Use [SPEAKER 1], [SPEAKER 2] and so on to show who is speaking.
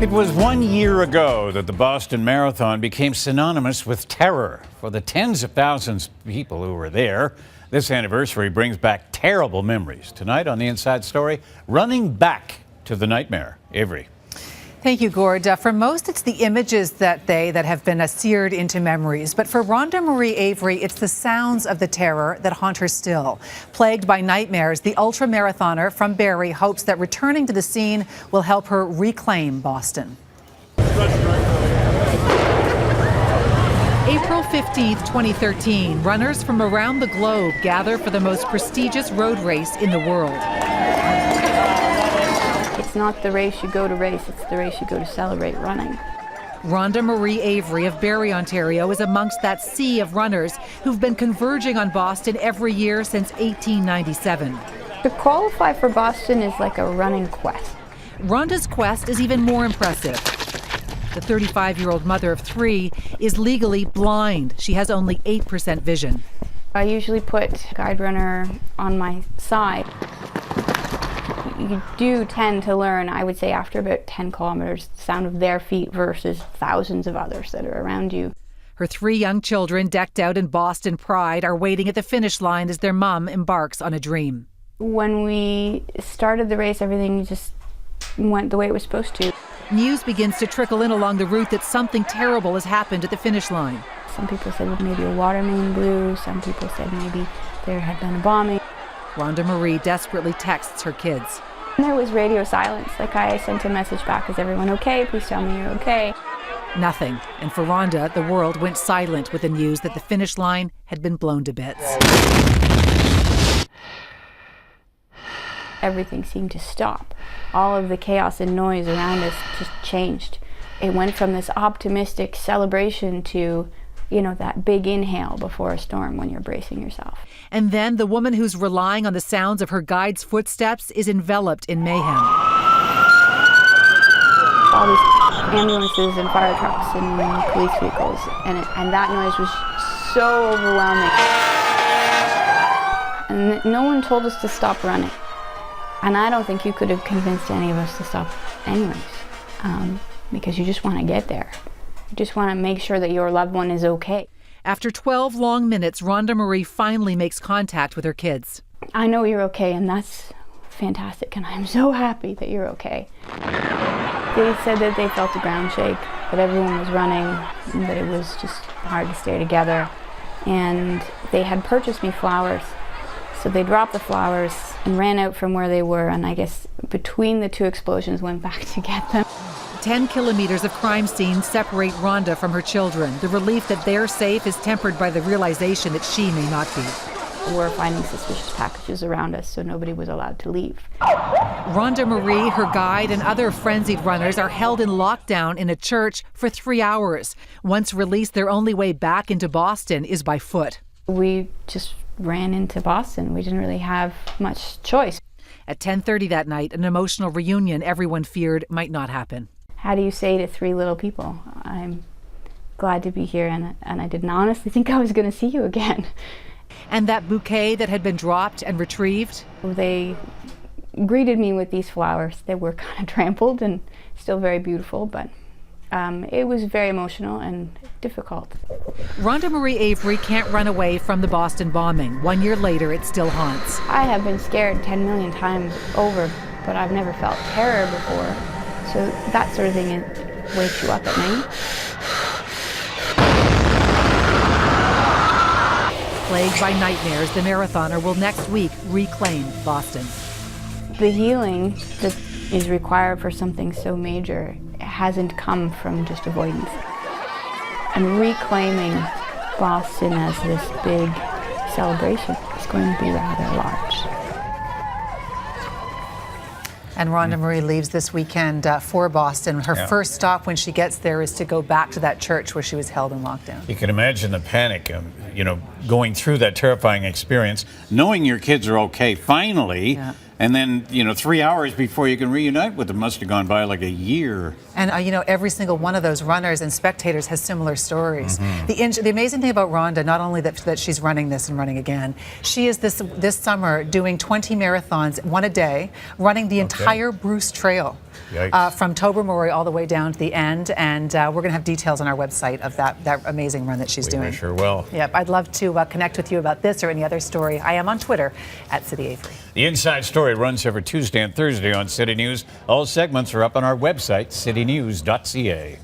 [SPEAKER 1] It was 1 year ago that the Boston Marathon became synonymous with terror for the tens of thousands of people who were there. This anniversary brings back terrible memories. Tonight on The Inside Story, running back to the nightmare. Avery.
[SPEAKER 2] Thank you, Gord. For most, it's the images that have been seared into memories. But for Rhonda Marie Avery, it's the sounds of the terror that haunt her still. Plagued by nightmares, the ultra-marathoner from Barrie hopes that returning to the scene will help her reclaim Boston. April 15th, 2013, runners from around the globe gather for the most prestigious road race in the world.
[SPEAKER 3] It's not the race you go to race, it's the race you go to celebrate running.
[SPEAKER 2] Rhonda Marie Avery of Barrie, Ontario is amongst that sea of runners who've been converging on Boston every year since 1897.
[SPEAKER 3] To qualify for Boston is like a running quest.
[SPEAKER 2] Rhonda's quest is even more impressive. The 35-year-old mother of three is legally blind. She has only 8% vision.
[SPEAKER 3] I usually put a guide runner on my side. You do tend to learn, I would say, after about 10 kilometers, the sound of their feet versus thousands of others that are around you.
[SPEAKER 2] Her three young children, decked out in Boston pride, are waiting at the finish line as their mom embarks on a dream.
[SPEAKER 3] When we started the race, everything just went the way it was supposed to.
[SPEAKER 2] News begins to trickle in along the route that something terrible has happened at the finish line.
[SPEAKER 3] Some people said maybe a water main blew. Some people said maybe there had been a bombing.
[SPEAKER 2] Rhonda Marie desperately texts her kids.
[SPEAKER 3] And there was radio silence. Like, I sent a message back, is everyone okay? Please tell me you're okay.
[SPEAKER 2] Nothing. And for Rhonda, the world went silent with the news that the finish line had been blown to bits.
[SPEAKER 3] Everything seemed to stop. All of the chaos and noise around us just changed. It went from this optimistic celebration to, that big inhale before a storm when you're bracing yourself.
[SPEAKER 2] And then the woman who's relying on the sounds of her guide's footsteps is enveloped in mayhem.
[SPEAKER 3] All these ambulances and fire trucks and police vehicles, and that noise was so overwhelming. And no one told us to stop running. And I don't think you could have convinced any of us to stop anyways, because you just want to get there. You just want to make sure that your loved one is okay.
[SPEAKER 2] After 12 long minutes, Rhonda Marie finally makes contact with her kids.
[SPEAKER 3] I know you're okay, and that's fantastic, and I'm so happy that you're okay. They said that they felt the ground shake, that everyone was running, and that it was just hard to stay together. And they had purchased me flowers. So they dropped the flowers and ran out from where they were, and I guess between the two explosions went back to get them.
[SPEAKER 2] 10 kilometers of crime scenes separate Rhonda from her children. The relief that they're safe is tempered by the realization that she may not be.
[SPEAKER 3] We were finding suspicious packages around us, so nobody was allowed to leave.
[SPEAKER 2] Rhonda Marie, her guide, and other frenzied runners are held in lockdown in a church for 3 hours. Once released, their only way back into Boston is by foot.
[SPEAKER 3] We just ran into Boston. We didn't really have much choice.
[SPEAKER 2] At 10:30 that night, an emotional reunion everyone feared might not happen.
[SPEAKER 3] How do you say to three little people, I'm glad to be here, and I didn't honestly think I was going to see you again.
[SPEAKER 2] And that bouquet that had been dropped and retrieved?
[SPEAKER 3] They greeted me with these flowers. They were kind of trampled and still very beautiful, but it was very emotional and difficult.
[SPEAKER 2] Rhonda Marie Avery can't run away from the Boston bombing. 1 year later, it still haunts.
[SPEAKER 3] I have been scared 10 million times over, but I've never felt terror before. So that sort of thing wakes you up at night.
[SPEAKER 2] Plagued by nightmares, the marathoner will next week reclaim Boston.
[SPEAKER 3] The healing that is required for something so major hasn't come from just avoidance. And reclaiming Boston as this big celebration is going to be rather large.
[SPEAKER 2] And Rhonda Marie leaves this weekend for Boston. Her first stop when she gets there is to go back to that church where she was held in lockdown.
[SPEAKER 1] You can imagine the panic, going through that terrifying experience, knowing your kids are okay finally, and then, 3 hours before you can reunite with them. Must have gone by like a year.
[SPEAKER 2] And, every single one of those runners and spectators has similar stories. The amazing thing about Rhonda, not only that she's running this and running again, she is this summer doing 20 marathons, one a day, running the entire Bruce Trail. from Tobermory all the way down to the end. And we're going to have details on our website of that amazing run that she's doing.
[SPEAKER 1] We sure will.
[SPEAKER 2] Yep, I'd love to connect with you about this or any other story. I am on Twitter at City Avery.
[SPEAKER 1] The Inside Story runs every Tuesday and Thursday on City News. All segments are up on our website, citynews.ca.